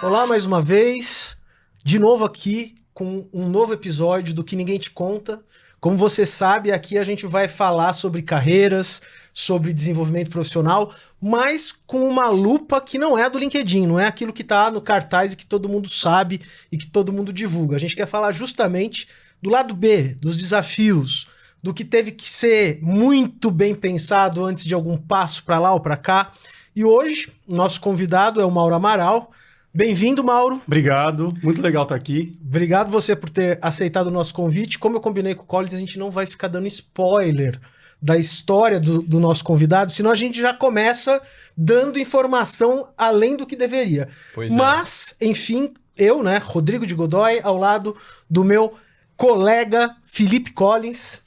Olá mais uma vez, de novo aqui com um novo episódio do Que Ninguém Te Conta. Como você sabe, aqui a gente vai falar sobre carreiras, sobre desenvolvimento profissional, mas com uma lupa que não é a do LinkedIn, não é aquilo que está no cartaz e que todo mundo sabe e que todo mundo divulga. A gente quer falar justamente do lado B, dos desafios, do que teve que ser muito bem pensado antes de algum passo para lá ou para cá. E hoje, nosso convidado é o Mauro Amaral. Bem-vindo, Mauro. Obrigado, muito legal estar aqui. Obrigado você por ter aceitado o nosso convite. Como eu combinei com o Collins, a gente não vai ficar dando spoiler da história do nosso convidado, senão a gente já começa dando informação além do que deveria. Mas, enfim, eu, Rodrigo de Godoy, ao lado do meu colega Felipe Collins.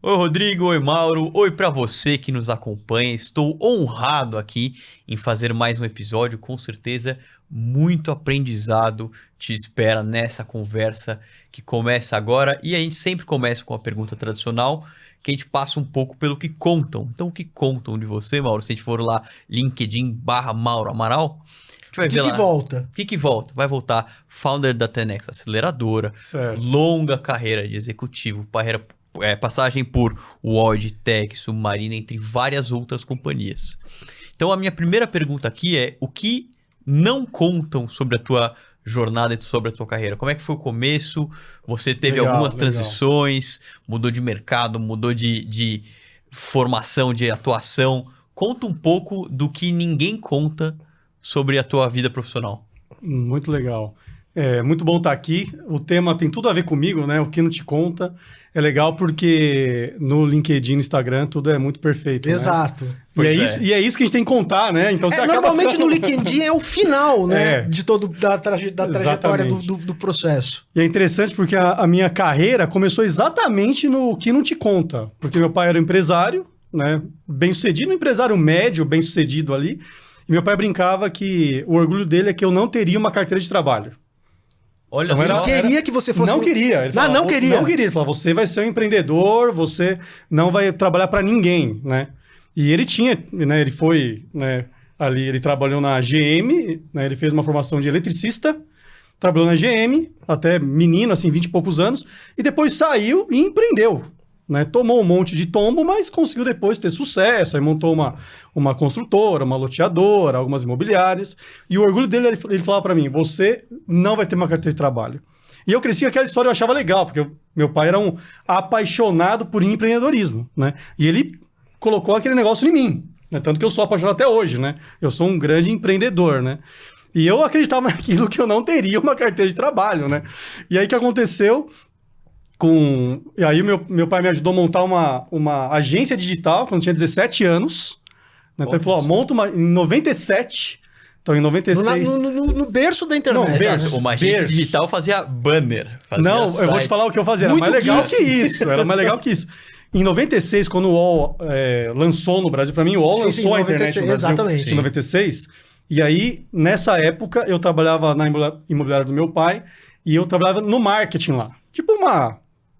Oi, Rodrigo. Oi, Mauro. Oi para você que nos acompanha. Estou honrado aqui em fazer mais um episódio. Com certeza, muito aprendizado te espera nessa conversa que começa agora. E a gente sempre começa com a pergunta tradicional, que a gente passa um pouco pelo que contam. Então, o que contam de você, Mauro? Se a gente for lá, LinkedIn/Mauro Amaral, a gente vai ver lá. O que volta? Vai voltar founder da 10X Aceleradora, certo. Longa carreira de executivo, passagem por Ward, Tech, Submarina, entre várias outras companhias. Então, a minha primeira pergunta aqui é: o que não contam sobre a tua jornada e sobre a tua carreira? Como é que foi o começo? Você teve algumas transições, mudou de mercado, mudou de formação, de atuação. Conta um pouco do que ninguém conta sobre a tua vida profissional. Muito legal. É muito bom estar aqui. O tema tem tudo a ver comigo, né? O que não te conta. É legal porque no LinkedIn, no Instagram, tudo é muito perfeito. Exato. Né? E é isso que a gente tem que contar, né? Então, você normalmente no LinkedIn é o final, né? De da trajetória do processo. E é interessante porque a minha carreira começou exatamente no que não te conta. Porque meu pai era empresário, né? Bem-sucedido, um empresário médio, bem-sucedido ali. E meu pai brincava que o orgulho dele é que eu não teria uma carteira de trabalho. Olha então, ele queria que você fosse... Não queria. Ele falava, não queria. Não queria. Ele falava, você vai ser um empreendedor, você não vai trabalhar para ninguém, né? E ele tinha, né? Ele foi, né? Ali, ele trabalhou na GM, né? Ele fez uma formação de eletricista, trabalhou na GM, até menino, assim, 20 e poucos anos, e depois saiu e empreendeu. Né? Tomou um monte de tombo, mas conseguiu depois ter sucesso. Aí montou uma construtora, uma loteadora, algumas imobiliárias. E o orgulho dele, ele falava para mim, você não vai ter uma carteira de trabalho. E eu cresci com aquela história, eu achava legal, porque meu pai era um apaixonado por empreendedorismo. Né? E ele colocou aquele negócio em mim. Né? Tanto que eu sou apaixonado até hoje. Né? Eu sou um grande empreendedor. Né? E eu acreditava naquilo que eu não teria uma carteira de trabalho. Né? E aí o que aconteceu... E aí meu pai me ajudou a montar uma agência digital quando eu tinha 17 anos. Né? Então ele falou, monta em 97. Então em 96... No berço da internet. Não, berço. Uma agência digital fazia banner. Não, site. Eu vou te falar o que eu fazia. Era mais legal que isso. Era mais legal que isso. Em 96, quando o UOL lançou no Brasil, para mim o UOL lançou a internet no Brasil. Exatamente. Em 96. E aí, nessa época, eu trabalhava na imobiliária do meu pai e eu trabalhava no marketing lá. Tipo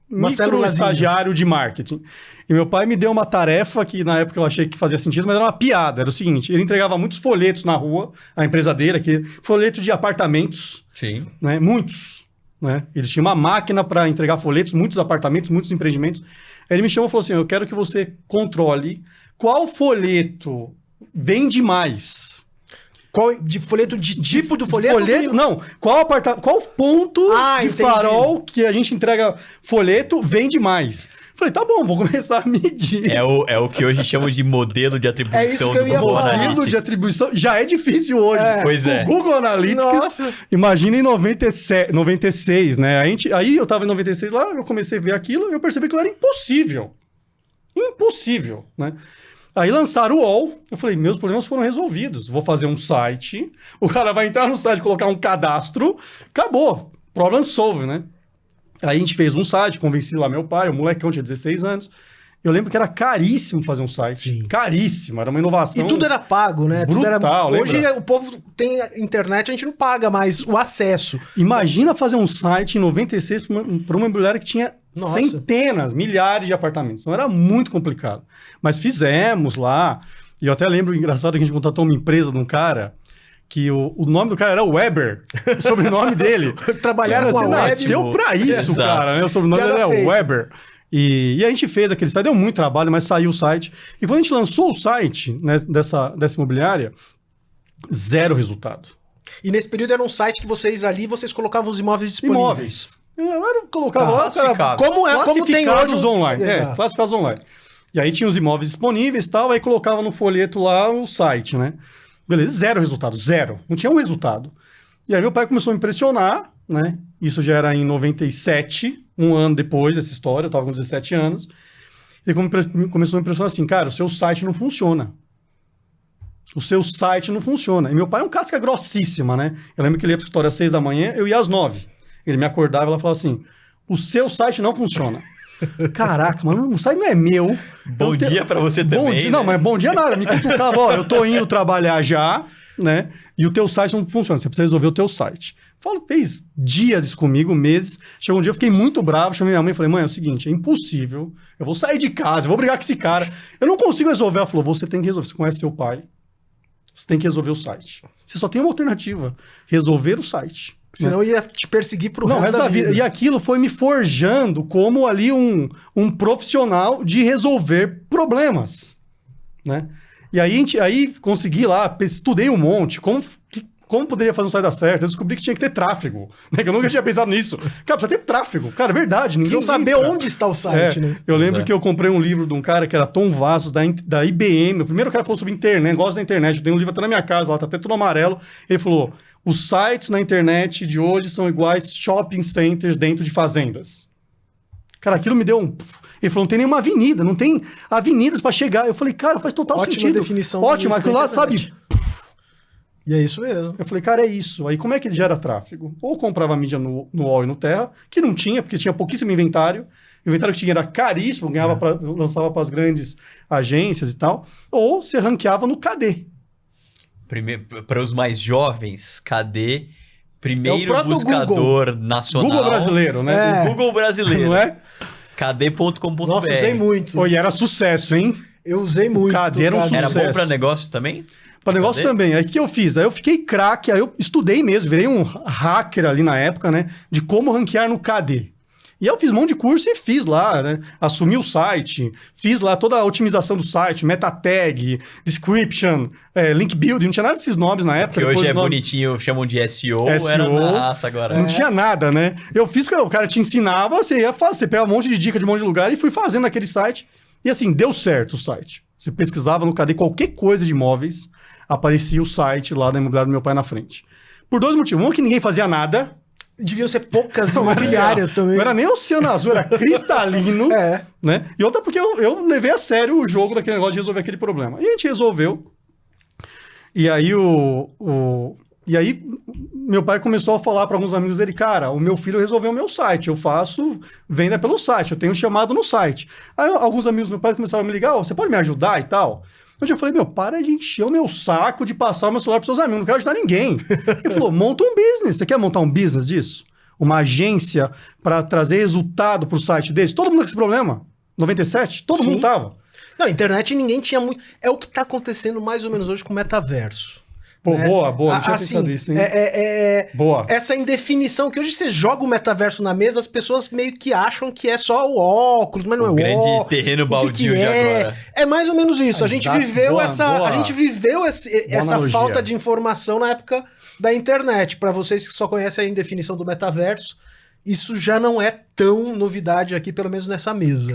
uma estagiário de marketing. E meu pai me deu uma tarefa que na época eu achei que fazia sentido, mas era uma piada. Era o seguinte, ele entregava muitos folhetos na rua, a empresa dele aqui, folhetos de apartamentos. Sim. Né, muitos. Né? Ele tinha uma máquina para entregar folhetos, muitos apartamentos, muitos empreendimentos. Aí ele me chamou e falou assim, eu quero que você controle qual folheto vende mais. Qual de folheto, de tipo do folheto? Não, qual ponto de farol que a gente entrega folheto vende mais? Falei, tá bom, vou começar a medir. É o que hoje chamamos de modelo de atribuição do Google Analytics. Modelo de atribuição já é difícil hoje. Pois é. O Google Analytics, imagina em 96, né? Aí eu tava em 96 lá, eu comecei a ver aquilo e eu percebi que era impossível. Impossível, né? Aí lançaram o UOL, eu falei, meus problemas foram resolvidos. Vou fazer um site, o cara vai entrar no site, colocar um cadastro, acabou. Problem solved, né? Aí a gente fez um site, convenci lá meu pai, o molecão tinha 16 anos. Eu lembro que era caríssimo fazer um site. Sim. Caríssimo, era uma inovação. E tudo era pago, né? Brutal, Hoje o povo tem internet, a gente não paga mais o acesso. Imagina fazer um site em 96 para uma imobiliária que tinha centenas, milhares de apartamentos. Então era muito complicado. Mas fizemos lá. E eu até lembro, engraçado, que a gente contratou uma empresa de um cara que o nome do cara era Weber, o sobrenome dele. Trabalharam com a Você web. nasceu pra isso, Exato. cara, né? O sobrenome Piada dele é feita. Weber. E a gente fez aquele site, deu muito trabalho, mas saiu o site. E quando a gente lançou o site, né, dessa imobiliária, 0 resultado. E nesse período era um site que vocês colocavam os imóveis disponíveis. Imóveis. Eu colocava Tá, lá, classificado. Como tem classificados hoje online. Exato. Classificados online. E aí tinha os imóveis disponíveis e tal, aí colocava no folheto lá o site, né? Beleza, 0 resultado, 0. Não tinha um resultado. E aí meu pai começou a me impressionar, né? Isso já era em 97, um ano depois dessa história, eu tava com 17 anos. Ele começou a me impressionar assim, cara, o seu site não funciona. O seu site não funciona. E meu pai é um casca grossíssima, né? Eu lembro que ele ia pro escritório às 6 da manhã, eu ia às 9. Ele me acordava e ela falava assim, o seu site não funciona. Caraca, mano, o site não é meu. Bom dia pra você Bom também, dia, né? não, mas bom dia nada. Me cutucava, ó, eu tô indo trabalhar já, né? E o teu site não funciona, você precisa resolver o teu site. Fez dias isso comigo, meses. Chegou um dia, eu fiquei muito bravo, chamei minha mãe e falei, mãe, é o seguinte, é impossível, eu vou sair de casa, eu vou brigar com esse cara, eu não consigo resolver. Ela falou, você tem que resolver, você conhece seu pai, você tem que resolver o site. Você só tem uma alternativa, resolver o site. Senão ia te perseguir pro Não, resto da vida. E aquilo foi me forjando como ali um profissional de resolver problemas, né? E aí consegui lá, estudei um monte, como poderia fazer um site dar certo. Eu descobri que tinha que ter tráfego, né? Que eu nunca tinha pensado nisso. Cara, precisa ter tráfego. Cara, é verdade. Ninguém Precisam saber entra. onde está o site, né? Eu lembro que eu comprei um livro de um cara que era Tom Vassos, da IBM. O primeiro cara falou sobre internet, negócio da internet. Eu tenho um livro até na minha casa, lá tá até tudo amarelo. Ele falou, os sites na internet de hoje são iguais shopping centers dentro de fazendas. Cara, aquilo me deu um... Ele falou, não tem nenhuma avenida, não tem avenidas para chegar. Eu falei, cara, faz total Ótima sentido. definição Ótimo, disso aquilo da lá, internet. sabe... E é isso mesmo. Eu falei, cara, é isso. Aí como é que gera tráfego? Ou comprava mídia no UOL e no Terra, que não tinha, porque tinha pouquíssimo inventário. O inventário que tinha era caríssimo, lançava para as grandes agências e tal. Ou você ranqueava no KD. Para os mais jovens, cadê? Primeiro É o proto buscador nacional. Google brasileiro, né? O Google brasileiro. Não é? KD.com.br. Nossa, usei muito. Pô, e era sucesso, hein? Eu usei muito. KD era um cara. Era bom sucesso. para negócio também? Para negócio Cadê? também. Aí o que eu fiz? Aí eu fiquei craque, aí eu estudei mesmo, virei um hacker ali na época, né? De como ranquear no KD. E eu fiz um monte de curso e fiz lá, né? Assumi o site, fiz lá toda a otimização do site, meta tag, description, link building, não tinha nada desses nomes na época. Que hoje depois é os nomes- bonitinho, chamam de SEO, SEO. era massa agora. Não tinha nada, né? Eu fiz porque o cara te ensinava, você ia fazer, você pegava um monte de dica de um monte de lugar e fui fazendo aquele site. E assim, deu certo o site. Você pesquisava no KD qualquer coisa de imóveis, aparecia o site lá da imobiliária do meu pai na frente. Por 2 motivos. Um, que ninguém fazia nada. Deviam ser poucas Não era imobiliárias também. Não era nem oceano azul, era cristalino. É. Né? E outra porque eu levei a sério o jogo daquele negócio de resolver aquele problema. E a gente resolveu. E aí E aí, meu pai começou a falar para alguns amigos dele, cara, o meu filho resolveu o meu site, eu faço venda pelo site, eu tenho chamado no site. Aí alguns amigos do meu pai começaram a me ligar, você pode me ajudar e tal? Um dia eu falei, meu, para de encher o meu saco de passar o meu celular para seus amigos, não quero ajudar ninguém. Ele falou, monta um business, você quer montar um business disso? Uma agência para trazer resultado para o site deles? Todo mundo com esse problema? 97? Todo Sim. mundo tava. Não, internet ninguém tinha muito... É o que tá acontecendo mais ou menos hoje com o metaverso. Pô, né? boa, não tinha Assim, pensado nisso, hein? Boa. Essa indefinição que hoje você joga o metaverso na mesa, as pessoas meio que acham que é só o óculos, mas não é o grande óculos. terreno baldio que de é? agora. É mais ou menos isso. A gente viveu essa analogia. falta de informação na época da internet. Para vocês que só conhecem a indefinição do metaverso, isso já não é tão novidade aqui, pelo menos nessa mesa.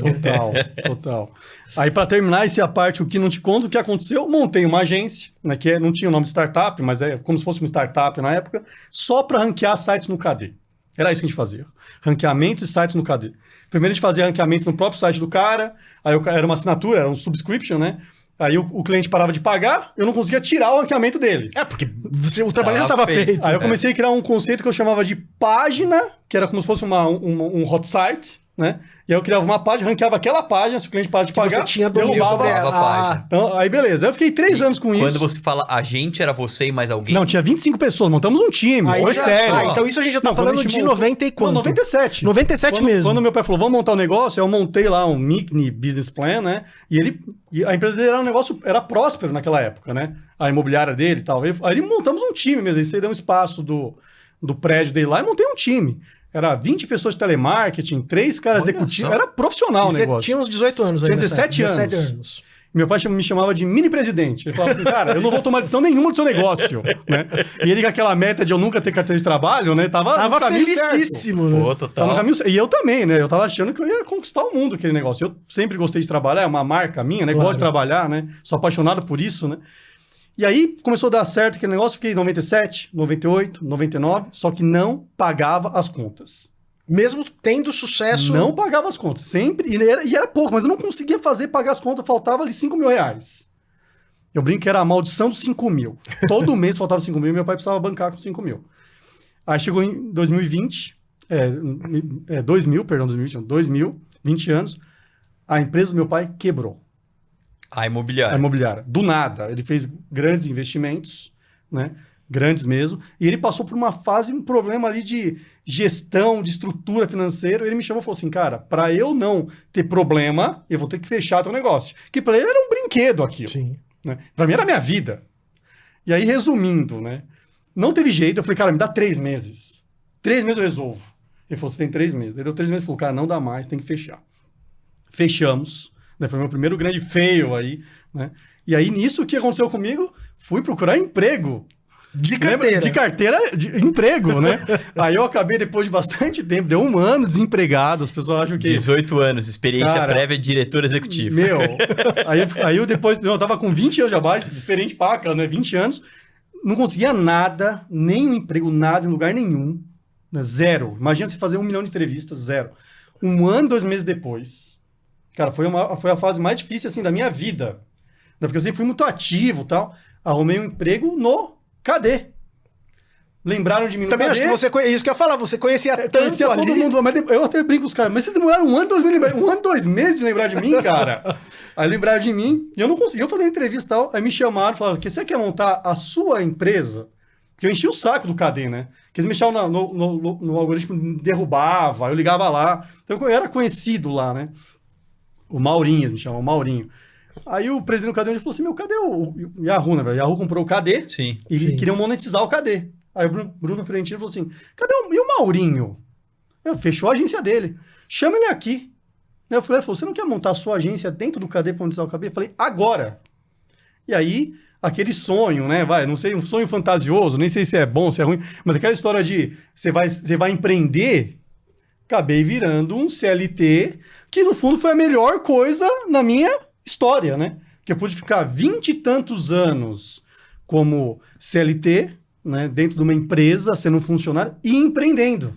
Total. Aí, para terminar essa parte, o que não te conto, o que aconteceu, montei uma agência, né, que não tinha o nome de startup, mas é como se fosse uma startup na época, só para ranquear sites no KD. Era isso que a gente fazia. Ranqueamento de sites no KD. Primeiro a gente fazia ranqueamento no próprio site do cara, aí era uma assinatura, era um subscription, né? Aí o cliente parava de pagar, eu não conseguia tirar o ranqueamento dele. É, porque o trabalho já estava feito. Aí eu comecei a criar um conceito que eu chamava de página, que era como se fosse um hot site, né? E aí eu criava uma página, ranqueava aquela página, se o cliente parar de Que pagar, você tinha domínio derrubava sobre a página. Então, aí beleza. Aí eu fiquei 3 anos com Quando isso. você fala a gente, era você e mais alguém? Não, tinha 25 pessoas, montamos um time. Aí Foi já- sério. Ah, então isso a gente já tá Não, quando a falando gente de montou- 90 e quanto? Não, 97. 97 mesmo. Quando meu pai falou, vamos montar um negócio, eu montei lá um mini business plan, né? E a empresa dele era um negócio, era próspero naquela época, né? A imobiliária dele e tal. Aí montamos um time mesmo. Aí você deu um espaço do prédio dele lá e montei um time. Era 20 pessoas de telemarketing, 3 caras Olha executivos. só. Era profissional o Você negócio. tinha uns 18 anos aí. Tinha nessa 17 época. anos. 17 anos. Meu pai me chamava de mini-presidente. Ele falava assim, cara, eu não vou tomar decisão nenhuma do seu negócio, né? E ele com aquela meta de eu nunca ter carteira de trabalho, né? Tava no caminho felicíssimo, né? Pô, Tava total. no caminho certo. E eu também, né? Eu tava achando que eu ia conquistar o mundo, aquele negócio. Eu sempre gostei de trabalhar, é uma marca minha, né? Claro. Gosto de trabalhar, né? Sou apaixonado por isso, né? E aí começou a dar certo aquele negócio, fiquei em 97, 98, 99, só que não pagava as contas. Mesmo tendo sucesso. Não pagava as contas, sempre. E era pouco, mas eu não conseguia pagar as contas, faltava ali 5 mil reais. Eu brinco que era a maldição dos 5 mil. Todo mês faltava 5 mil e meu pai precisava bancar com 5 mil. Aí chegou em 2020, 2000, 20 anos, a empresa do meu pai quebrou. A A imobiliária. imobiliária. Do nada. Ele fez grandes investimentos, né? Grandes mesmo. E ele passou por uma fase, um problema ali de gestão, de estrutura financeira. Ele me chamou e falou assim, cara, para eu não ter problema, eu vou ter que fechar teu negócio. Que para ele era um brinquedo aquilo. Sim. Né? Para mim era a minha vida. E aí, resumindo, né? Não teve jeito. Eu falei, cara, me dá 3 meses. 3 meses eu resolvo. Ele falou, você tem 3 meses. Ele deu 3 meses e falou, cara, não dá mais, tem que fechar. Fechamos. Né? Foi meu primeiro grande fail aí, né? E aí, nisso, o que aconteceu comigo? Fui procurar emprego. De Lembra? carteira. De carteira, de emprego, né? Aí eu acabei, depois de bastante tempo, deu 1 ano desempregado, as pessoas acham que... 18 anos, experiência Cara, prévia, diretor executivo. Meu, aí eu depois, eu tava com 20 anos de base, experiente paca, né? 20 anos, não conseguia nada, nenhum emprego, nada, em lugar nenhum, né? Zero. Imagina você fazer 1 milhão de entrevistas, zero. 1 ano, 2 meses depois, cara, foi a fase mais difícil, assim, da minha vida, né? Porque eu sempre fui muito ativo e tal, arrumei um emprego no KD. Lembraram de mim no Também KD? acho que isso que eu ia falar, você conhecia tanto Conhecia todo ali. mundo, mas eu até brinco com os caras, mas vocês demoraram 1 ano, 2 meses, 1 ano, 2 meses de lembrar de mim, cara. Aí lembraram de mim, e eu não conseguia fazer entrevista e tal. Aí me chamaram e falaram, você quer montar a sua empresa? Porque eu enchi o saco do KD, né? Porque eles me chamavam no algoritmo, me derrubava, eu ligava lá. Então eu era conhecido lá, né? O Maurinho, eles me chamavam, o Maurinho. Aí o presidente do KD falou assim, cadê o Yahoo, né? O Yahoo comprou o KD Sim. e Sim. queriam monetizar o KD. Aí o Bruno Fiorentino falou assim, e o Maurinho? Fechou a agência dele. Chama ele aqui. Ele falou, você não quer montar a sua agência dentro do KD para monetizar o KD? Eu falei, agora. E aí, aquele sonho, né? Não sei, um sonho fantasioso, nem sei se é bom, se é ruim, mas aquela história de você vai empreender, acabei virando um CLT, que no fundo foi a melhor coisa na minha história, né? Que eu pude ficar 20 e tantos anos como CLT, né? Dentro de uma empresa, sendo um funcionário e empreendendo.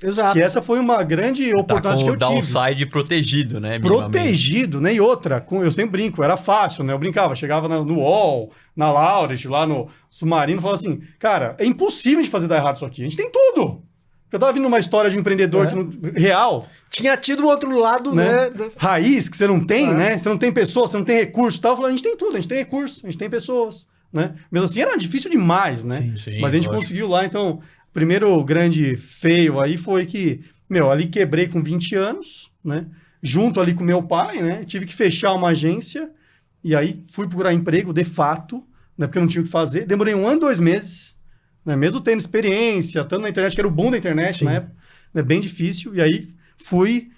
Exato. Que essa foi uma grande Tá oportunidade com que o eu tive. downside protegido, né? minimamente. Protegido, né? E outra, eu sempre brinco, era fácil, né? Eu brincava, chegava no UOL, na Laureate, lá no Submarino, falava assim, cara, é impossível de fazer dar errado isso aqui. A gente tem tudo. Eu tava vindo uma história de um empreendedor real, Tinha tido o outro lado, né? né? Raiz, que você não tem, né? Você não tem pessoas, você não tem recursos e tal. Eu falei, a gente tem tudo, a gente tem recursos, a gente tem pessoas, né? Mesmo assim, era difícil demais, né? Sim, Mas a gente lógico. conseguiu lá, então, o primeiro grande fail aí foi que, ali quebrei com 20 anos, né? Junto ali com meu pai, né? Tive que fechar uma agência e aí fui procurar emprego, de fato, né? Porque eu não tinha o que fazer. Demorei 1 ano, 2 meses, né? Mesmo tendo experiência, estando na internet, que era o boom da internet na época, né? Bem difícil. E aí fui,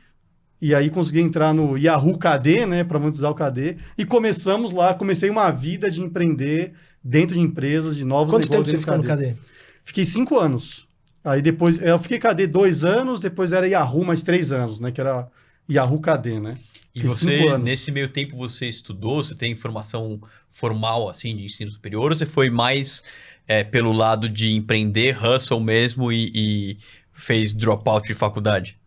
e aí consegui entrar no Yahoo KD, né? Para monetizar o KD. E começamos lá, comecei uma vida de empreender dentro de empresas, de novos Quanto tempo negócios você ficou no dentro do KD? Fiquei 5 anos. Aí depois, eu fiquei KD 2 anos, depois era Yahoo mais 3 anos, né? Que era Yahoo KD, né? E Fiquei você, 5 anos. nesse meio tempo, você estudou? Você tem formação formal, assim, de ensino superior? Ou você foi mais pelo lado de empreender, hustle mesmo, e fez dropout de faculdade?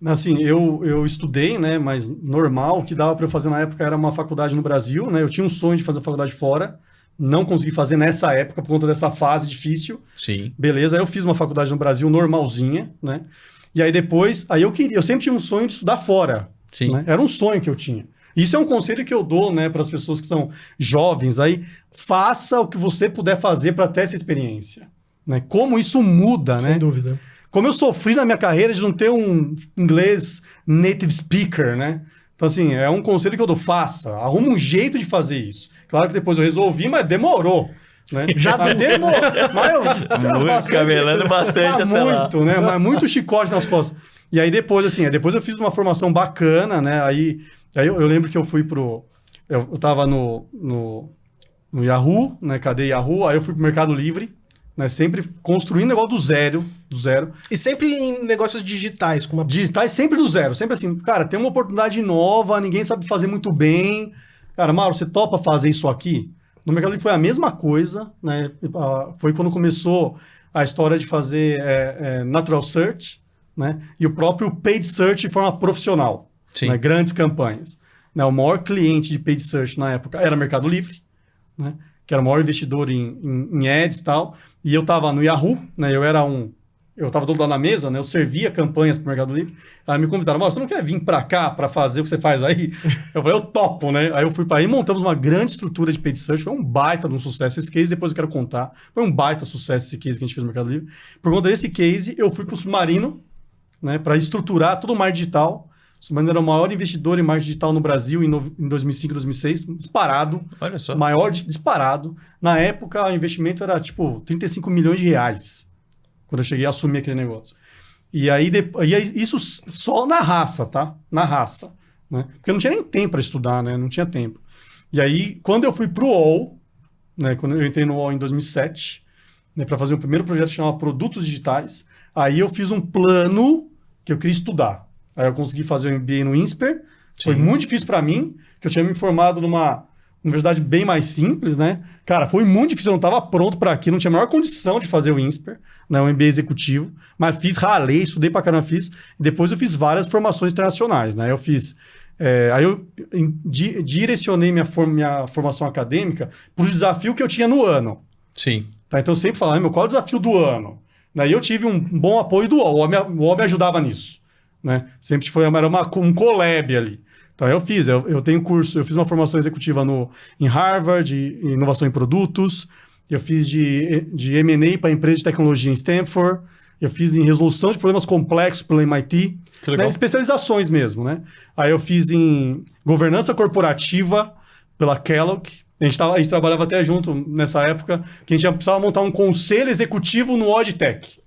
Assim, eu estudei, né? Mas normal, o que dava para eu fazer na época era uma faculdade no Brasil, né? Eu tinha um sonho de fazer faculdade fora. Não consegui fazer nessa época por conta dessa fase difícil. Sim. Beleza, aí eu fiz uma faculdade no Brasil normalzinha, né? E aí depois, eu sempre tive um sonho de estudar fora. Sim. Né? Era um sonho que eu tinha. Isso é um conselho que eu dou, né, para as pessoas que são jovens aí. Faça o que você puder fazer para ter essa experiência. Né? Como isso muda, né? Sem dúvida. Como eu sofri na minha carreira de não ter um inglês native speaker, né? Então, assim, é um conselho que eu dou. Faça. Arruma um jeito de fazer isso. Claro que depois eu resolvi, mas demorou. Né? Já demorou. Mas Camelando bastante até lá. muito, né? Mas muito chicote nas costas. E aí depois, assim, depois eu fiz uma formação bacana, né? Aí eu lembro que eu fui eu tava no Yahoo, né? Cadê Yahoo? Aí eu fui pro Mercado Livre, né? Sempre construindo negócio do zero. E sempre em negócios digitais, com uma... Digitais sempre do zero. Sempre assim, cara, tem uma oportunidade nova, ninguém sabe fazer muito bem. Cara, Mauro, você topa fazer isso aqui? No Mercado Livre foi a mesma coisa, né? Foi quando começou a história de fazer Natural Search, né? E o próprio Paid Search de forma profissional. Sim. Né? Grandes campanhas. Né? O maior cliente de Paid Search na época era Mercado Livre, né? Que era o maior investidor em ads e tal. E eu estava no Yahoo, né? Eu estava do lado na mesa, né? Eu servia campanhas para o Mercado Livre. Aí me convidaram, Mauro, você não quer vir para cá para fazer o que você faz aí? Eu falei, eu topo, né? Aí eu fui para aí, montamos uma grande estrutura de Paid Search. Foi um baita de um sucesso esse case, depois eu quero contar. Foi um baita sucesso esse case que a gente fez no Mercado Livre. Por conta desse case, eu fui para o Submarino, né? Para estruturar todo o marketing digital. O Submarino era o maior investidor em marketing digital no Brasil em 2005, 2006. Disparado. Olha só. Maior disparado. Na época, o investimento era tipo 35 milhões de reais. Quando eu cheguei a assumir aquele negócio. E aí, isso só na raça, tá? Na raça. Né? Porque eu não tinha nem tempo para estudar, né? Não tinha tempo. E aí, quando eu fui pro UOL, né? Quando eu entrei no UOL em 2007, né? Para fazer o primeiro projeto que chamava Produtos Digitais, aí eu fiz um plano que eu queria estudar. Aí eu consegui fazer o MBA no INSPER. Foi muito difícil para mim, que eu tinha me formado numa universidade bem mais simples, né? Cara, foi muito difícil, eu não estava pronto para aquilo, não tinha a maior condição de fazer o INSPER, né? O MBA executivo, mas ralei, estudei pra caramba, e depois eu fiz várias formações internacionais, né? Eu fiz... aí eu direcionei minha formação acadêmica para o desafio que eu tinha no ano. Sim. Tá? Então eu sempre falava, qual é o desafio do ano? Daí eu tive um bom apoio do UOL, o UOL me ajudava nisso, né? Sempre era um collab ali. Então eu tenho curso, eu fiz uma formação executiva em Harvard, de inovação em produtos, eu fiz de M&A para empresa de tecnologia em Stanford, eu fiz em resolução de problemas complexos pela MIT, né, especializações mesmo, né? Aí eu fiz em governança corporativa pela Kellogg, a gente trabalhava até junto nessa época, que a gente precisava montar um conselho executivo no ODTech.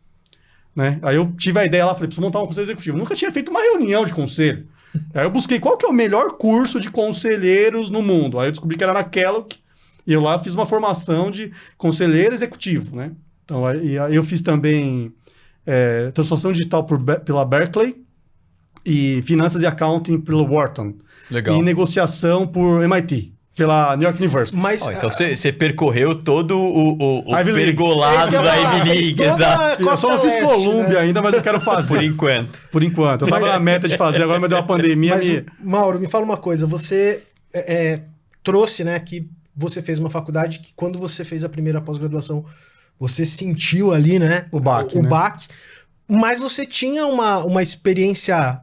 Né? Aí eu tive a ideia lá, falei, preciso montar um conselho executivo. Nunca tinha feito uma reunião de conselho. Aí eu busquei qual que é o melhor curso de conselheiros no mundo. Aí eu descobri que era na Kellogg, e eu lá fiz uma formação de conselheiro executivo, né? Então, aí eu fiz também transformação digital pela Berkeley e finanças e accounting pelo Wharton. Legal. E negociação por MIT. Pela New York University. Mas, Então você percorreu todo o Ivy League. pergolado da Ivy League, exato. Eu só não fiz Colômbia né? ainda, mas eu quero fazer. Por enquanto. Por enquanto. Eu tava na meta de fazer, agora me deu uma pandemia. Mas, Mauro, me fala uma coisa. Você trouxe, né, que você fez uma faculdade que quando você fez a primeira pós-graduação, você sentiu ali, né? O baque. Mas você tinha uma experiência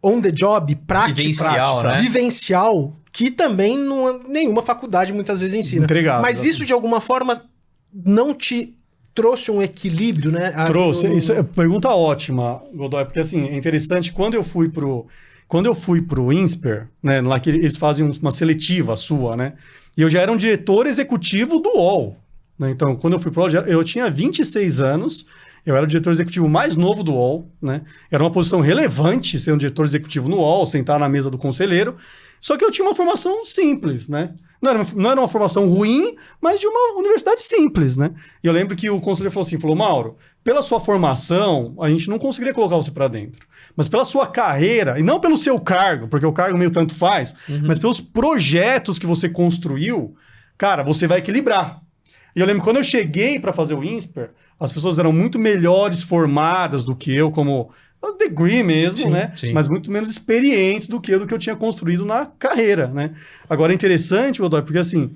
on the job, Vivencial, prática, né? vivencial, que também nenhuma faculdade muitas vezes ensina. Entregado, Mas isso, de alguma forma, não te trouxe um equilíbrio, né? Trouxe. Isso é pergunta ótima, Godoy, porque assim, é interessante, quando eu fui pro INSPER, né, lá que eles fazem uma seletiva sua, né? E eu já era um diretor executivo do UOL. Né? Então, quando eu fui pro UOL, eu tinha 26 anos, eu era o diretor executivo mais novo do UOL, né? Era uma posição relevante ser um diretor executivo no UOL, sentar na mesa do conselheiro. Só que eu tinha uma formação simples, né? Não era uma formação ruim, mas de uma universidade simples, né? E eu lembro que o conselheiro falou, Mauro, pela sua formação, a gente não conseguiria colocar você para dentro. Mas pela sua carreira, e não pelo seu cargo, porque o cargo meio tanto faz, mas pelos projetos que você construiu, cara, você vai equilibrar. E eu lembro que quando eu cheguei para fazer o INSPER, as pessoas eram muito melhores formadas do que eu, como degree mesmo, sim, né? Sim. Mas muito menos experientes do que eu tinha construído na carreira, né? Agora é interessante, Godoy, porque assim,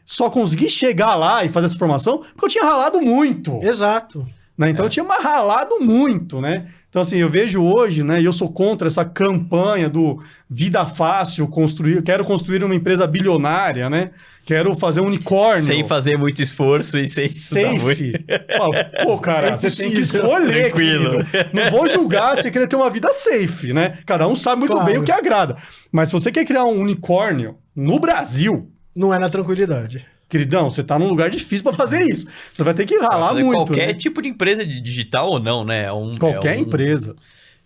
só consegui chegar lá e fazer essa formação porque eu tinha ralado muito. Exato. né? Então eu tinha ralado muito, né? Então assim, eu vejo hoje, né? E eu sou contra essa campanha do vida fácil, quero construir uma empresa bilionária, né? Quero fazer um unicórnio. Sem fazer muito esforço e sem estudar muito. Falo, pô, cara, você tem que escolher. Tranquilo. Querido. Não vou julgar se você querer ter uma vida safe, né? Cada um sabe muito bem o que agrada. Mas se você quer criar um unicórnio no Brasil... Não é na tranquilidade. Queridão, você tá num lugar difícil pra fazer isso. Você vai ter que ralar muito. Qualquer né? tipo de empresa digital ou não, né? Qualquer empresa.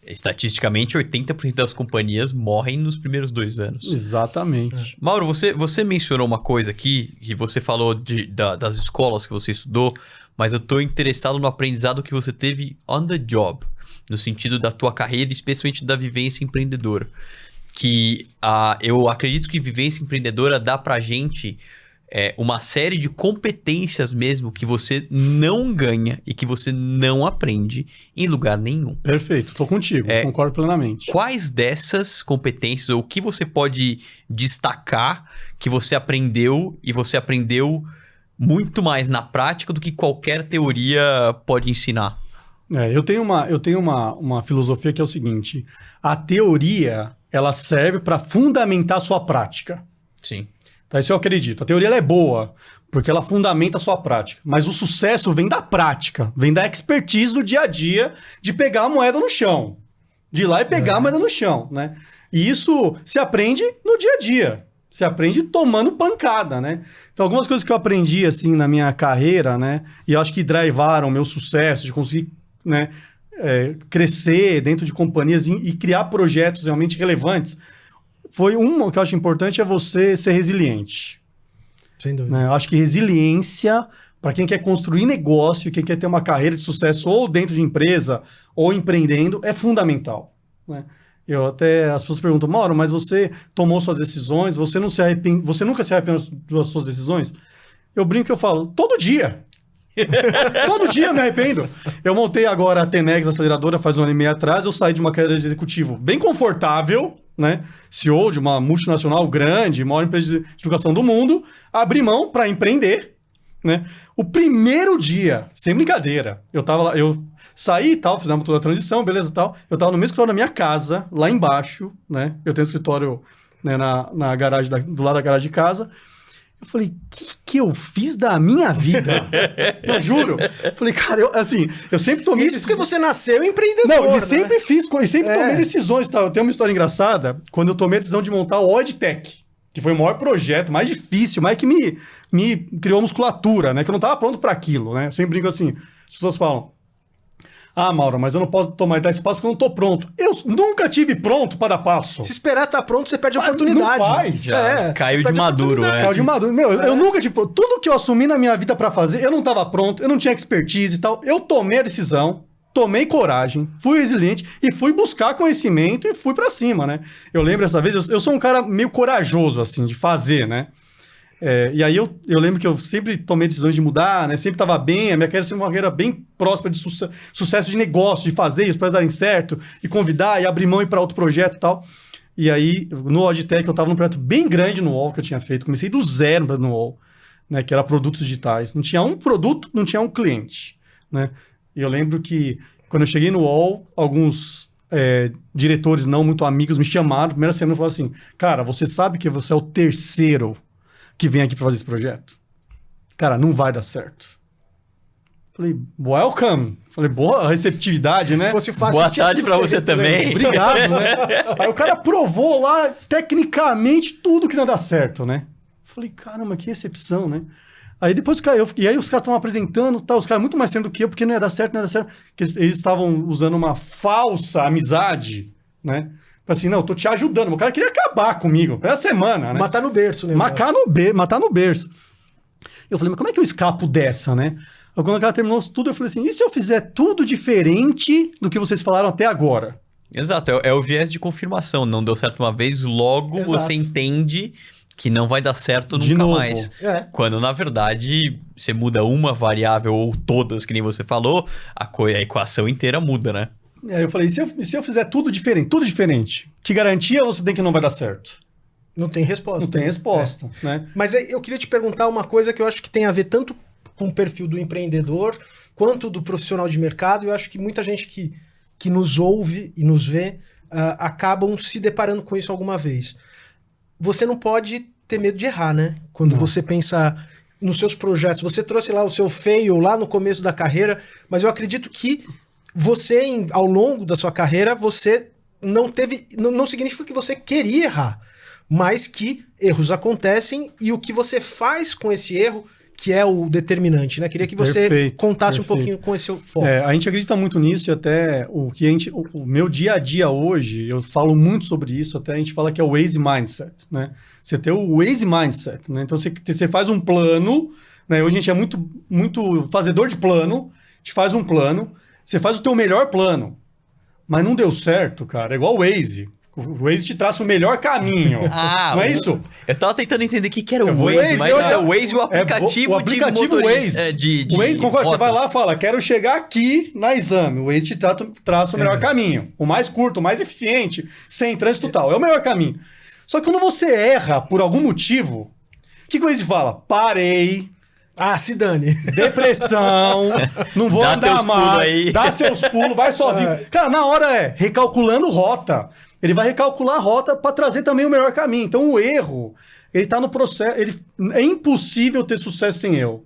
Estatisticamente, 80% das companhias morrem nos primeiros 2 anos. Exatamente. Mauro, você mencionou uma coisa aqui, que você falou das escolas que você estudou, mas eu tô interessado no aprendizado que você teve on the job, no sentido da tua carreira, especialmente da vivência empreendedora. Que eu acredito que vivência empreendedora dá pra gente uma série de competências mesmo que você não ganha e que você não aprende em lugar nenhum. Perfeito, tô contigo, concordo plenamente. Quais dessas competências, ou o que você pode destacar que você aprendeu e você aprendeu muito mais na prática do que qualquer teoria pode ensinar? Eu tenho uma filosofia que é o seguinte: a teoria ela serve para fundamentar a sua prática. Sim. Tá, isso eu acredito. A teoria ela é boa, porque ela fundamenta a sua prática. Mas o sucesso vem da prática, vem da expertise do dia a dia, de pegar a moeda no chão. De ir lá e pegar a moeda no chão, né? E isso se aprende no dia a dia. Se aprende tomando pancada, né? Então, algumas coisas que eu aprendi, assim, na minha carreira, né? E eu acho que drivaram o meu sucesso, de conseguir, né? Crescer dentro de companhias e criar projetos realmente relevantes. Foi uma que eu acho importante, é você ser resiliente. Sem dúvida. Né? Eu acho que resiliência, para quem quer construir negócio, quem quer ter uma carreira de sucesso ou dentro de empresa ou empreendendo, é fundamental. Né? As pessoas perguntam, Mauro, mas você tomou suas decisões, você nunca se arrepende das suas decisões? Eu brinco que eu falo, todo dia. Todo dia eu me arrependo. Eu montei agora a Tenex Aceleradora faz 1 ano e meio atrás, eu saí de uma carreira de executivo bem confortável, né? CEO de uma multinacional grande, maior empresa de educação do mundo, abri mão para empreender, né? O primeiro dia, sem brincadeira, eu saí e tal, fizemos toda a transição, beleza e tal. Eu tava no mesmo escritório da minha casa, lá embaixo, né? Eu tenho um escritório, né, na garagem, do lado da garagem de casa. Eu falei, o que eu fiz da minha vida? Eu juro. Eu falei, cara, eu sempre tomei... Isso porque você nasceu empreendedor, Não, né? e sempre tomei decisões, tá? Eu tenho uma história engraçada, quando eu tomei a decisão de montar o ODTech, que foi o maior projeto, mais difícil, mais que me criou musculatura, né? Que eu não tava pronto para aquilo, né? Eu sempre brinco assim, as pessoas falam, Mauro, mas eu não posso dar esse passo porque eu não tô pronto. Eu nunca tive pronto para dar passo. Se esperar estar pronto, você perde a oportunidade. Não faz. Caiu de maduro, Caiu de maduro. Meu, eu nunca, tudo que eu assumi na minha vida para fazer, eu não tava pronto, eu não tinha expertise e tal. Eu tomei a decisão, tomei coragem, fui resiliente e fui buscar conhecimento e fui para cima, né? Eu lembro dessa vez, eu sou um cara meio corajoso, assim, de fazer, né? E aí eu lembro que eu sempre tomei decisões de mudar, né? Sempre estava bem, a minha carreira sempre uma carreira bem próspera de sucesso de negócio, de fazer os projetos darem certo, e convidar, e abrir mão e ir para outro projeto e tal. E aí, no Auditech, eu estava num projeto bem grande no UOL que eu tinha feito, comecei do zero no UOL, né? Que era produtos digitais. Não tinha um produto, não tinha um cliente, né? E eu lembro que, quando eu cheguei no UOL, alguns diretores não muito amigos me chamaram, primeira semana, e falaram assim, cara, você sabe que você é o terceiro que vem aqui para fazer esse projeto. Cara, não vai dar certo. Falei, welcome. Falei, boa receptividade, né? Se fosse fácil, boa tarde para você também. Obrigado, né? Aí o cara provou lá, tecnicamente, tudo que não dá certo, né? Falei, caramba, que recepção, né? Aí depois e aí os caras estavam apresentando, tá, os caras muito mais tempo do que eu, porque não ia dar certo, porque eles estavam usando uma falsa amizade, né? Assim, não, eu tô te ajudando. O cara queria acabar comigo. Era semana, né? Matar no berço, né? Matar no berço. Eu falei, mas como é que eu escapo dessa, né? Quando o cara terminou tudo, eu falei assim, e se eu fizer tudo diferente do que vocês falaram até agora? Exato, é o viés de confirmação. Não deu certo uma vez, logo você entende que não vai dar certo nunca mais. Quando, na verdade, você muda uma variável ou todas, que nem você falou, a equação inteira muda, né? Aí eu falei, e se eu fizer tudo diferente, que garantia você tem que não vai dar certo? Não tem resposta. Não tem resposta, né? Mas eu queria te perguntar uma coisa que eu acho que tem a ver tanto com o perfil do empreendedor, quanto do profissional de mercado. Eu acho que muita gente que nos ouve e nos vê acabam se deparando com isso alguma vez. Você não pode ter medo de errar, né? Quando você pensa nos seus projetos. Você trouxe lá o seu fail lá no começo da carreira, mas eu acredito que você, ao longo da sua carreira, você não teve... Não significa que você queria errar, mas que erros acontecem e o que você faz com esse erro que é o determinante, né? Queria que você contasse um pouquinho com esse foco. A gente acredita muito nisso e até o meu dia a dia hoje, eu falo muito sobre isso, até a gente fala que é o Waze Mindset, né? Você tem o Waze Mindset, né? Então você faz um plano, né? Hoje a gente é muito fazedor de plano, a gente faz um plano, você faz o teu melhor plano, mas não deu certo, cara, é igual o Waze. O Waze te traça o melhor caminho. Não é isso? Eu tava tentando entender o que era o Waze, mas é o Waze, o aplicativo, o aplicativo de Waze. O Waze, concorda, você vai lá e fala, quero chegar aqui na Exame. O Waze te traça o melhor caminho. O mais curto, o mais eficiente, sem trânsito tal. É o melhor caminho. Só que quando você erra por algum motivo, o que o Waze fala? Parei. Se dane. Depressão, não vou andar mais, dá seus pulos, vai sozinho. Cara, na hora recalculando rota. Ele vai recalcular a rota para trazer também o melhor caminho. Então o erro, ele tá no processo, é impossível ter sucesso sem erro.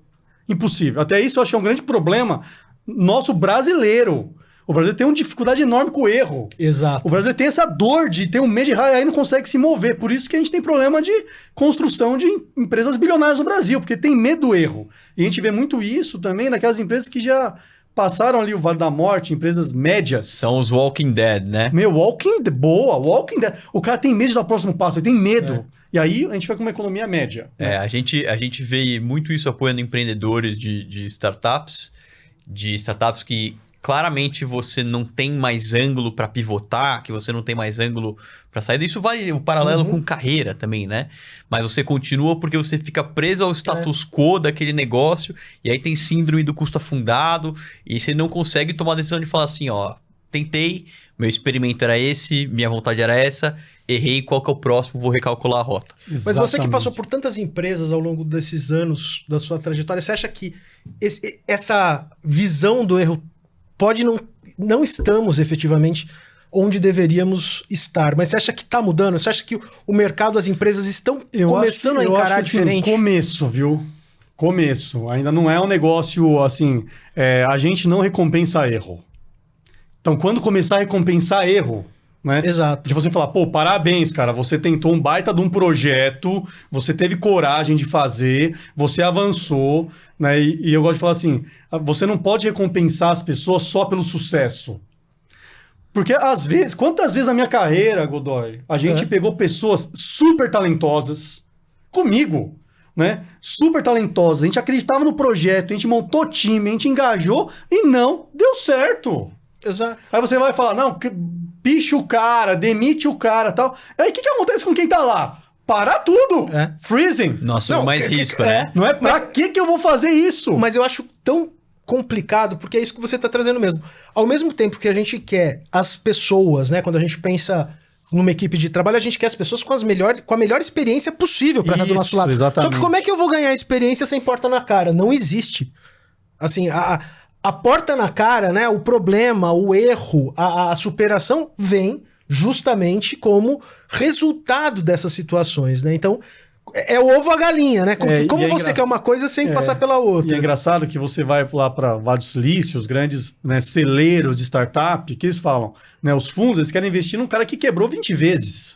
Impossível. Até isso eu acho que é um grande problema nosso brasileiro. O Brasil tem uma dificuldade enorme com o erro. Exato. O Brasil tem essa dor de ter um medo de errar e aí não consegue se mover. Por isso que a gente tem problema de construção de empresas bilionárias no Brasil, porque tem medo do erro. E a gente vê muito isso também naquelas empresas que já passaram ali o Vale da Morte, empresas médias. São os Walking Dead, né? Walking Dead. O cara tem medo de dar o próximo passo, ele tem medo. E aí a gente vai com uma economia média. Né? A gente vê muito isso apoiando empreendedores de startups que claramente você não tem mais ângulo para pivotar, que você não tem mais ângulo para sair. Isso vale o paralelo com carreira também, né? Mas você continua porque você fica preso ao status quo daquele negócio e aí tem síndrome do custo afundado e você não consegue tomar a decisão de falar assim, tentei, meu experimento era esse, minha vontade era essa, errei, qual que é o próximo, vou recalcular a rota. Exatamente. Mas você que passou por tantas empresas ao longo desses anos da sua trajetória, você acha que essa visão do erro pode não estamos efetivamente onde deveríamos estar, mas você acha que está mudando? Você acha que o mercado, as empresas estão começando a encarar diferente? Começo, viu? Começo. Ainda não é um negócio assim, a gente não recompensa erro. Então, quando começar a recompensar erro, né? Exato. De você falar, parabéns, cara, você tentou um baita de um projeto, você teve coragem de fazer, você avançou, né? E eu gosto de falar assim, você não pode recompensar as pessoas só pelo sucesso. Porque às vezes, quantas vezes na minha carreira, Godoy, a gente pegou pessoas super talentosas comigo, né? Super talentosas, a gente acreditava no projeto, a gente montou time, a gente engajou e não deu certo. Exato. Aí você vai falar, não, picha o cara, demite o cara e tal. Aí o que acontece com quem tá lá? Para tudo. Freezing. Nossa, mais risco, né? Não é pra que eu vou fazer isso? Mas eu acho tão complicado, porque é isso que você tá trazendo mesmo. Ao mesmo tempo que a gente quer as pessoas, né? Quando a gente pensa numa equipe de trabalho, a gente quer as pessoas com a melhor experiência possível para estar do nosso lado. Exatamente. Só que como é que eu vou ganhar experiência sem porta na cara? Não existe. Assim, a porta na cara, né? O problema, o erro, a superação vem justamente como resultado dessas situações, né? Então, é o ovo a galinha, né? Como você quer uma coisa sem passar pela outra. E é engraçado que você vai lá para Vale do Silício, os grandes, né, celeiros de startup, que eles falam, né? Os fundos, eles querem investir num cara que quebrou 20 vezes.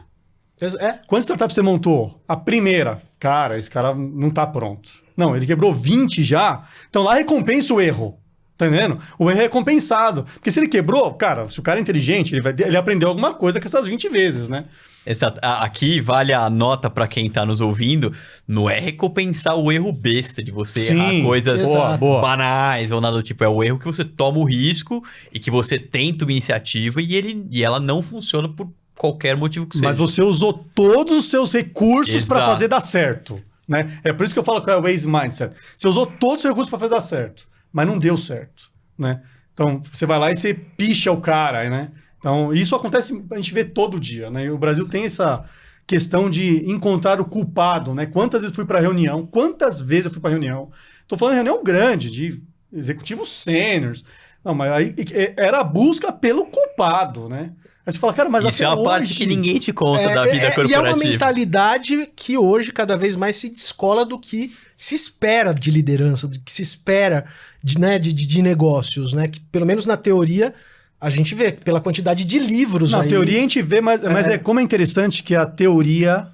Quantas startups você montou? A primeira. Cara, esse cara não tá pronto. Não, ele quebrou 20 já. Então lá recompensa o erro. Tá entendendo? O erro é recompensado. Porque se ele quebrou, cara, se o cara é inteligente, ele aprendeu alguma coisa com essas 20 vezes, né? Exato. Aqui vale a nota para quem tá nos ouvindo, não é recompensar o erro besta de você errar coisas banais ou nada do tipo. É o erro que você toma o risco e que você tenta uma iniciativa e ela não funciona por qualquer motivo que seja. Mas você usou todos os seus recursos para fazer dar certo, né? É por isso que eu falo que é o Waze Mindset. Você usou todos os recursos para fazer dar certo, mas não deu certo, né? Então, você vai lá e você picha o cara, né? Então, isso acontece, a gente vê todo dia, né? E o Brasil tem essa questão de encontrar o culpado, né? Quantas vezes eu fui para reunião? Quantas vezes eu fui para reunião? Tô falando de reunião grande, de executivos sêniores. Não, mas aí era a busca pelo culpado, né? Aí você fala, cara, mas Isso é uma parte que ninguém te conta da vida corporativa. E é uma mentalidade que hoje cada vez mais se descola do que se espera de liderança, do que se espera de negócios, né? Que pelo menos na teoria a gente vê, pela quantidade de livros Na aí. teoria a gente vê, mas como é interessante que a teoria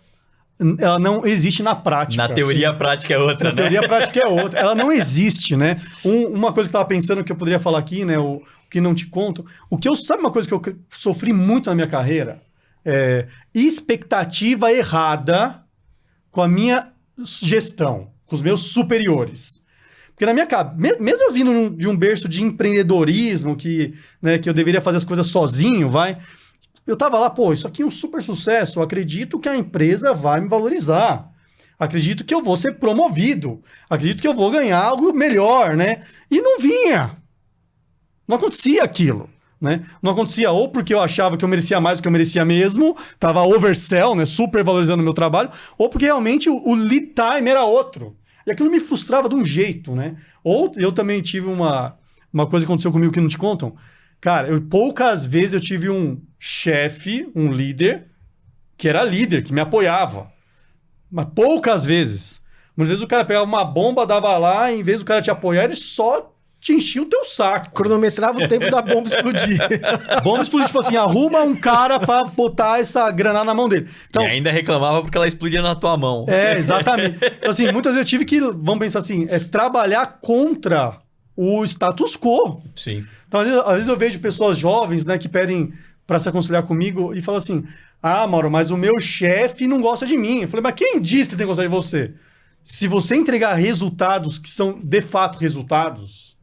ela não existe na prática. Na teoria, a prática é outra, Na teoria, a prática é outra. Ela não existe, né? Uma coisa que eu tava pensando que eu poderia falar aqui, né? O que não te conto. Sabe uma coisa que eu sofri muito na minha carreira? Expectativa errada com a minha gestão, com os meus superiores. Porque na minha cabeça, mesmo eu vindo de um berço de empreendedorismo, que eu deveria fazer as coisas sozinho, eu tava lá, pô, isso aqui é um super sucesso, eu acredito que a empresa vai me valorizar, acredito que eu vou ser promovido, acredito que eu vou ganhar algo melhor, né? E não vinha. Não acontecia aquilo, né? Não acontecia ou porque eu achava que eu merecia mais do que eu merecia mesmo, tava oversell, né? Super valorizando o meu trabalho, ou porque realmente o lead time era outro. E aquilo me frustrava de um jeito, né? Ou eu também tive uma coisa que aconteceu comigo que não te contam. Cara, poucas vezes eu tive um chefe, um líder, que era líder, que me apoiava. Mas poucas vezes. Muitas vezes o cara pegava uma bomba, dava lá, e em vez do cara te apoiar, ele só te enchia o teu saco. Cronometrava o tempo da bomba explodir. Bomba explodir, tipo assim, arruma um cara pra botar essa granada na mão dele. Então, E ainda reclamava porque ela explodia na tua mão. exatamente. Então, assim, muitas vezes eu tive que, vamos pensar assim, trabalhar contra o status quo. Sim. Então, às vezes eu vejo pessoas jovens, né, que pedem para se aconselhar comigo e falam assim, Mauro, mas o meu chefe não gosta de mim. Eu falei, mas quem diz que tem que gostar de você? Se você entregar resultados que são, de fato, resultados,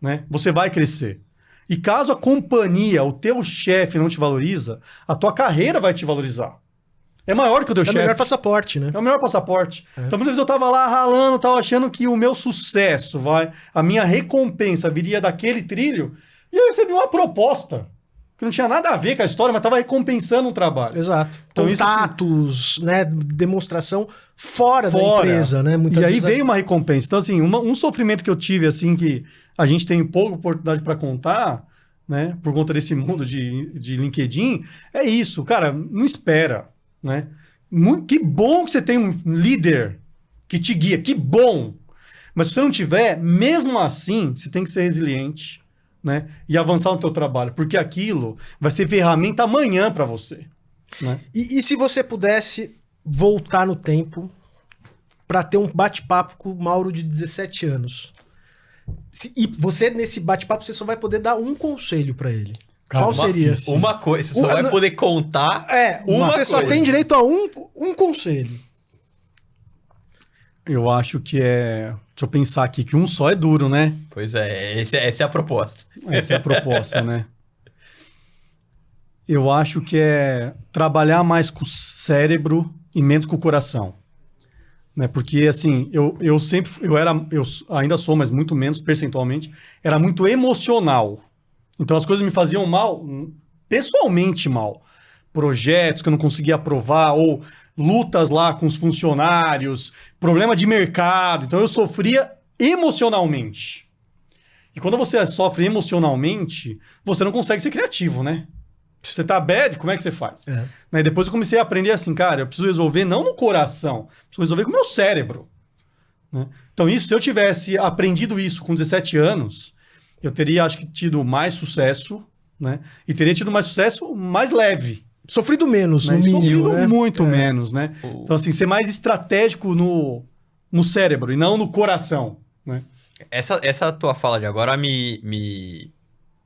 né, você vai crescer. E caso a companhia, o teu chefe não te valoriza, a tua carreira vai te valorizar. É maior que o teu chefe. É o melhor passaporte, né? É o melhor passaporte. Então, muitas vezes eu tava lá ralando, tava achando que o meu sucesso, a minha recompensa viria daquele trilho, e eu recebi uma proposta que não tinha nada a ver com a história, mas tava recompensando um trabalho. Exato. Então, Contatos, né? Demonstração fora da empresa, né? Muitas e aí vezes veio uma recompensa. Então, assim, um sofrimento que eu tive, assim, que a gente tem pouca oportunidade para contar, né? Por conta desse mundo de LinkedIn, é isso. Cara, não espera. Né? Que bom que você tem um líder que te guia, que bom! Mas se você não tiver, mesmo assim, você tem que ser resiliente, né? E avançar no teu trabalho, porque aquilo vai ser ferramenta amanhã para você. Né? E se você pudesse voltar no tempo para ter um bate-papo com o Mauro de 17 anos, e você, nesse bate-papo, você só vai poder dar um conselho para ele. Qual seria? Uma coisa, você só vai poder contar uma você coisa. só tem direito a um conselho. Eu acho que Deixa eu pensar aqui, que um só é duro, né? Pois é, essa é a proposta. Essa é a proposta, né? Eu acho que é trabalhar mais com o cérebro e menos com o coração. Né? Porque, assim, eu ainda sou, mas muito menos percentualmente, era muito emocional. Então as coisas me faziam mal, pessoalmente mal. Projetos que eu não conseguia aprovar, ou lutas lá com os funcionários, problema de mercado. Então eu sofria emocionalmente. E quando você sofre emocionalmente, você não consegue ser criativo, né? Se você tá bad, como é que você faz? Né? Depois eu comecei a aprender assim, cara, eu preciso resolver não no coração, preciso resolver com o meu cérebro. Né? Então se eu tivesse aprendido isso com 17 anos... eu teria, acho que, tido mais sucesso, né? E teria tido mais sucesso mais leve. Sofrido menos, né? no mínimo, Sofrido né? muito menos, né? Então, assim, ser mais estratégico no cérebro e não no coração, né? Essa tua fala de agora me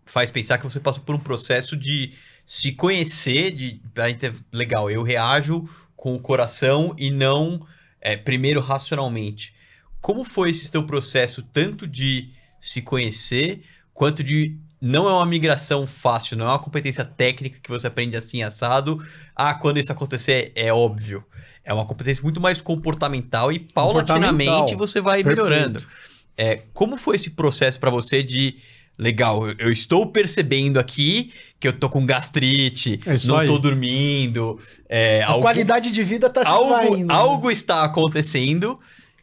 faz pensar que você passou por um processo de se conhecer, legal, eu reajo com o coração e não primeiro racionalmente. Como foi esse teu processo, tanto de se conhecer, quanto de... Não é uma migração fácil, não é uma competência técnica que você aprende assim, assado. Quando isso acontecer, é óbvio. É uma competência muito mais comportamental e paulatinamente você vai melhorando. Como foi esse processo para você de... Legal, eu estou percebendo aqui que eu tô com gastrite, não tô dormindo. A qualidade de vida tá se esvaindo. Algo está acontecendo...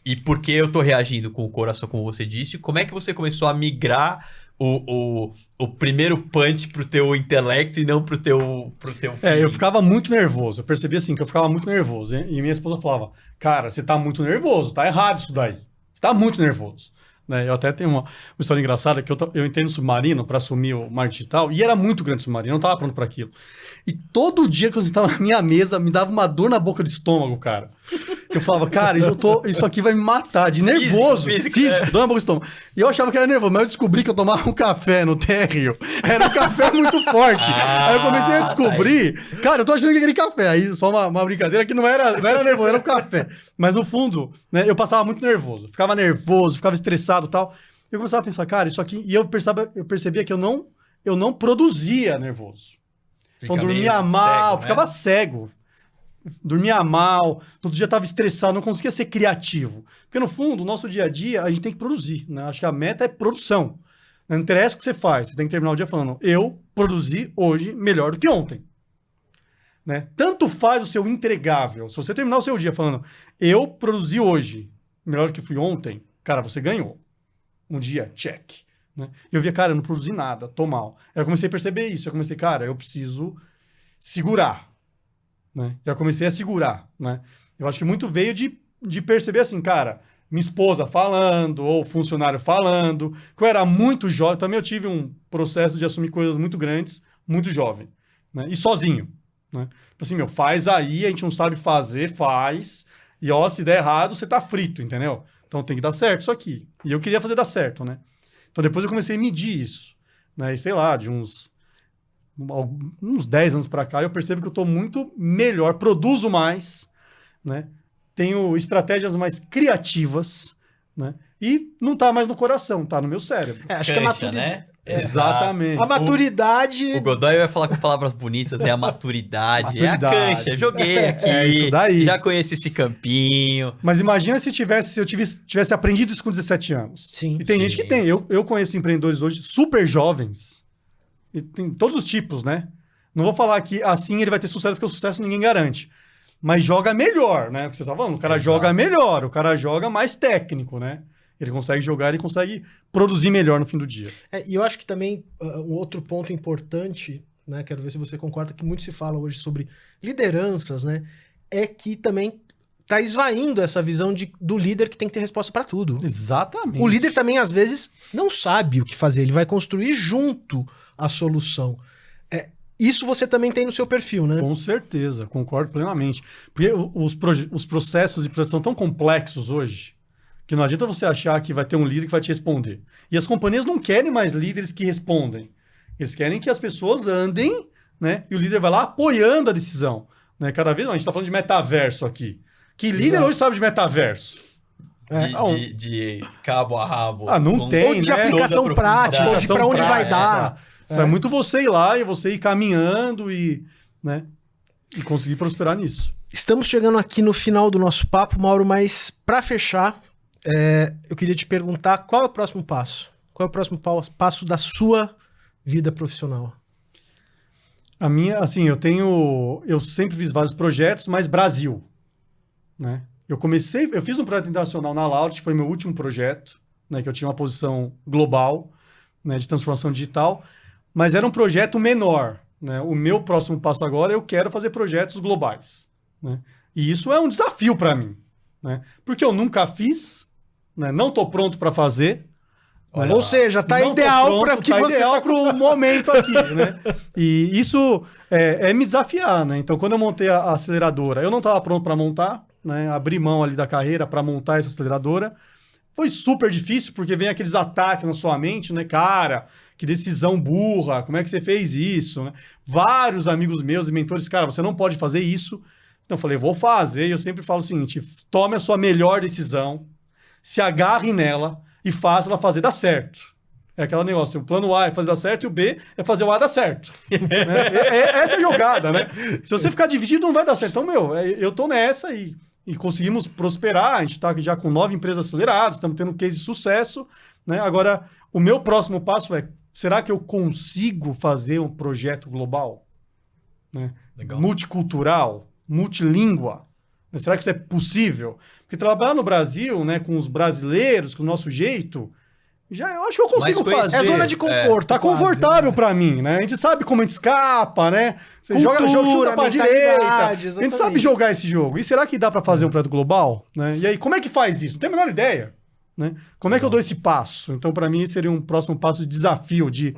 E por que eu tô reagindo com o coração, como você disse? Como é que você começou a migrar o primeiro punch pro teu intelecto e não pro teu feeling? Eu ficava muito nervoso. Eu percebi assim que eu ficava muito nervoso. E minha esposa falava, cara, você tá muito nervoso, tá errado isso daí. Você tá muito nervoso. Né? Eu até tenho uma história engraçada que eu entrei no submarino para assumir o marketing digital e era muito grande o submarino, eu não tava pronto para aquilo. E todo dia que eu sentava na minha mesa me dava uma dor na boca do estômago, cara. Eu falava, cara, isso aqui vai me matar, de nervoso. Físico, dor na boca do estômago. E eu achava que era nervoso, mas eu descobri que eu tomava um café no térreo. Era um café muito forte. Aí eu comecei a descobrir, cara, eu tô achando que aquele café. Aí só uma brincadeira que não era nervoso, era um café. Mas no fundo, né, eu passava muito nervoso. Ficava nervoso, ficava estressado e tal. Eu começava a pensar, cara, isso aqui... E eu percebia que eu não produzia nervoso. Então dormia mal, cego, ficava cego. Dormia mal, todo dia estava estressado, não conseguia ser criativo. Porque no fundo, o nosso dia a dia, a gente tem que produzir. Né? Acho que a meta é produção. Não interessa o que você faz, você tem que terminar o dia falando, eu produzi hoje melhor do que ontem. Né? Tanto faz o seu entregável. Se você terminar o seu dia falando, eu produzi hoje melhor do que fui ontem, cara, você ganhou. Um dia, check. Né? E eu via, cara, eu não produzi nada, tô mal. Aí eu comecei a perceber isso. Eu comecei, cara, eu preciso segurar. Né? Eu comecei a segurar. Né? Eu acho que muito veio de perceber assim, cara, minha esposa falando, ou funcionário falando, que eu era muito jovem. Também eu tive um processo de assumir coisas muito grandes, muito jovem. Né? E sozinho. Né? Tipo assim, faz aí, a gente não sabe fazer, faz. E ó, se der errado, você tá frito, entendeu? Então tem que dar certo isso aqui. E eu queria fazer dar certo, né? Então depois eu comecei a medir isso. Né? E sei lá, de uns 10 anos para cá, eu percebo que eu estou muito melhor, produzo mais, né? Tenho estratégias mais criativas, né? E não está mais no coração, está no meu cérebro. Acho que a maturidade... né? Exatamente. A maturidade... O Godoy vai falar com palavras bonitas, é a maturidade. É a cancha, joguei aqui, isso daí. Já conheci esse campinho. Mas imagina se eu tivesse aprendido isso com 17 anos. Sim. E tem gente que tem. Eu conheço empreendedores hoje super jovens, e tem todos os tipos, né? Não vou falar que assim ele vai ter sucesso, porque o sucesso ninguém garante. Mas joga melhor, né? O que você tá falando? O cara joga melhor, o cara joga mais técnico, né? Ele consegue jogar, ele consegue produzir melhor no fim do dia. E eu acho que também um outro ponto importante, né? Quero ver se você concorda, que muito se fala hoje sobre lideranças, né? É que também tá esvaindo essa visão do líder que tem que ter resposta para tudo. Exatamente. O líder também, às vezes, não sabe o que fazer. Ele vai construir junto a solução. Isso você também tem no seu perfil, né? Com certeza, concordo plenamente. Porque os processos de projetos são tão complexos hoje que não adianta você achar que vai ter um líder que vai te responder. E as companhias não querem mais líderes que respondem. Eles querem que as pessoas andem, né? E o líder vai lá apoiando a decisão. Né? Cada vez mais, a gente está falando de metaverso aqui. Que líder hoje sabe de metaverso? De cabo a rabo. Não tem, ou de né? aplicação prática, ou de para onde vai dar. É muito você ir lá e você ir caminhando e conseguir prosperar nisso. Estamos chegando aqui no final do nosso papo, Mauro, mas para fechar, eu queria te perguntar qual é o próximo passo? Qual é o próximo passo da sua vida profissional? A minha, assim, eu sempre fiz vários projetos, mas Brasil, né? Eu fiz um projeto internacional na Laureate, foi meu último projeto, né, que eu tinha uma posição global, né, de transformação digital, mas era um projeto menor, né? O meu próximo passo agora, eu quero fazer projetos globais, né? E isso é um desafio para mim, né? Porque eu nunca fiz, né? Não estou pronto para fazer. Ou seja, tá ideal para que você ideal para o momento aqui, né? E isso é me desafiar, né? Então, quando eu montei a aceleradora, eu não estava pronto para montar, né? Abri mão ali da carreira para montar essa aceleradora. Foi super difícil, porque vem aqueles ataques na sua mente, né? Cara, que decisão burra, como é que você fez isso? Né? Vários amigos meus e mentores, cara, você não pode fazer isso. Então eu falei, vou fazer. E eu sempre falo o seguinte, tome a sua melhor decisão, se agarre nela e faça ela fazer dar certo. É aquele negócio, o plano A é fazer dar certo e o B é fazer o A dar certo. Né? Essa é a jogada, né? Se você ficar dividido, não vai dar certo. Então, eu tô nessa e conseguimos prosperar, a gente está já com 9 empresas aceleradas, estamos tendo um case de sucesso, né? Agora, o meu próximo passo é, será que eu consigo fazer um projeto global? Né? Legal. Multicultural, multilíngua? Será que isso é possível? Porque trabalhar no Brasil, né, com os brasileiros, com o nosso jeito, eu acho que eu consigo fazer. É zona de conforto. Tá quase, confortável né? pra mim, né? A gente sabe como a gente escapa, né? Você Cultura, chuta pra direita. mentalidade, A gente sabe jogar esse jogo. E será que dá pra fazer um projeto global? Né? E aí, como é que faz isso? Não tenho a menor ideia. Né? Como é que eu dou esse passo? Então, pra mim, seria um próximo passo de desafio, de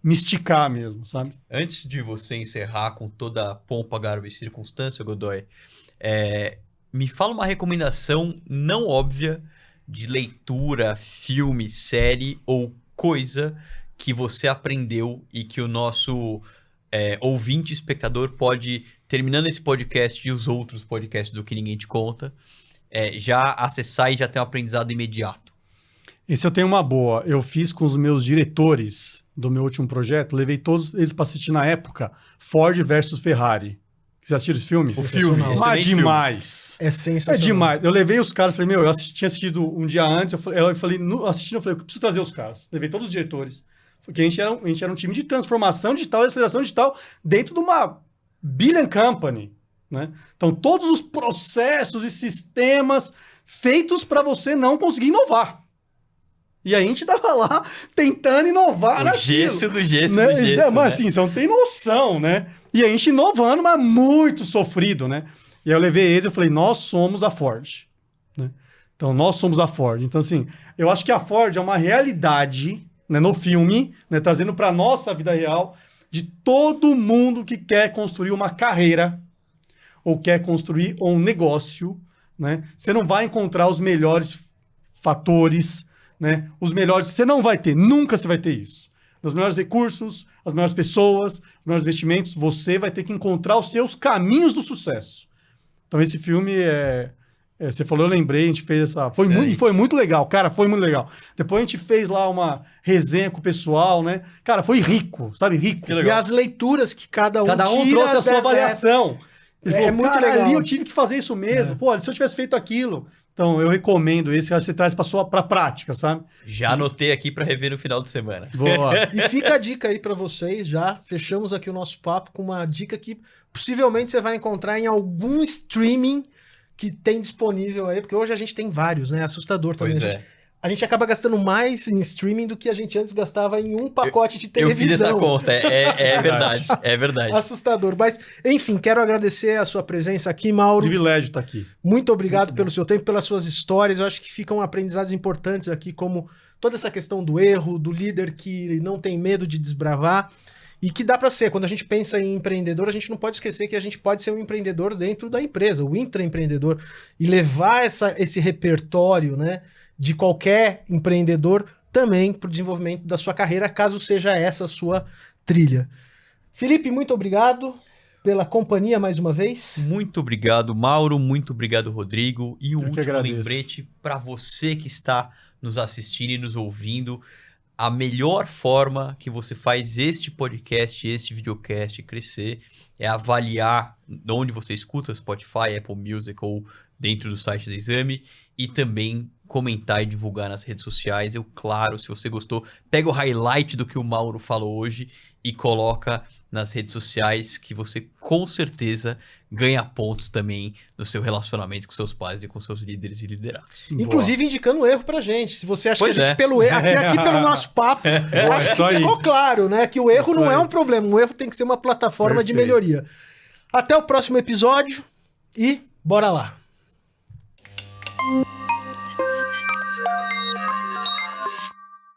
me esticar mesmo, sabe? Antes de você encerrar com toda a pompa, garbo e circunstância, Godoy, me fala uma recomendação não óbvia de leitura, filme, série ou coisa que você aprendeu e que o nosso ouvinte, espectador pode, terminando esse podcast e os outros podcasts do Que Ninguém Te Conta, já acessar e já ter um aprendizado imediato. Esse eu tenho uma boa. Eu fiz com os meus diretores do meu último projeto, levei todos eles para assistir na época Ford versus Ferrari. Vocês assistiram os filmes? O filme. Mas demais. É sensacional. É demais. Eu levei os caras, falei, tinha assistido um dia antes, eu falei, assistindo, eu falei, eu preciso trazer os caras. Levei todos os diretores. Porque a gente era um time de transformação digital e aceleração digital dentro de uma billion company. Né? Então, todos os processos e sistemas feitos para você não conseguir inovar. E a gente tava lá tentando inovar naquilo. Gesso do gesso, né? do gesso. Mas assim, você não tem noção, né? E a gente inovando, mas muito sofrido, né? E aí eu levei eles e falei, nós somos a Ford. Né? Então, nós somos a Ford. Então, assim, eu acho que a Ford é uma realidade, né, no filme, né, trazendo para nossa vida real, de todo mundo que quer construir uma carreira ou quer construir um negócio, né? Você não vai encontrar os melhores fatores, né? Os melhores, você não vai ter, nunca você vai ter isso. Os melhores recursos, as melhores pessoas, os melhores investimentos, você vai ter que encontrar os seus caminhos do sucesso. Então esse filme você falou, eu lembrei, a gente fez essa... Foi muito legal, cara, foi muito legal. Depois a gente fez lá uma resenha com o pessoal, né? Cara, foi rico, sabe? Rico. E as leituras que cada um trouxe a sua avaliação. Ele falou, muito cara, legal. Ali eu tive que fazer isso mesmo. Pô, se eu tivesse feito aquilo... Então, eu recomendo esse, que você traz pra prática, sabe? Já anotei aqui para rever no final de semana. Boa. E fica a dica aí para vocês, já fechamos aqui o nosso papo com uma dica que possivelmente você vai encontrar em algum streaming que tem disponível aí, porque hoje a gente tem vários, né? Assustador também. Pois A gente acaba gastando mais em streaming do que a gente antes gastava em um pacote de televisão. Eu fiz essa conta, é verdade, é verdade. Assustador. Mas, enfim, quero agradecer a sua presença aqui, Mauro. Privilégio estar aqui. Muito obrigado pelo seu tempo, pelas suas histórias. Eu acho que ficam aprendizados importantes aqui, como toda essa questão do erro, do líder que não tem medo de desbravar. E que dá para ser. Quando a gente pensa em empreendedor, a gente não pode esquecer que a gente pode ser um empreendedor dentro da empresa, o intraempreendedor, e levar esse repertório, né, de qualquer empreendedor também para o desenvolvimento da sua carreira, caso seja essa a sua trilha. Felipe, muito obrigado pela companhia mais uma vez. Muito obrigado, Mauro. Muito obrigado, Rodrigo. E o último agradeço. lembrete para você que está nos assistindo e nos ouvindo. A melhor forma que você faz este podcast, este videocast crescer é avaliar onde você escuta, Spotify, Apple Music ou dentro do site do Exame, e também comentar e divulgar nas redes sociais. Eu, claro, se você gostou, pega o highlight do que o Mauro falou hoje e coloca nas redes sociais, que você com certeza ganha pontos também no seu relacionamento com seus pais e com seus líderes e liderados. Inclusive indicando erro pra gente. Se você acha Pois que a gente, pelo erro, aqui pelo nosso papo, acho que ficou claro, né? Que o erro não é um problema. O erro tem que ser uma plataforma de melhoria. Até o próximo episódio e bora lá.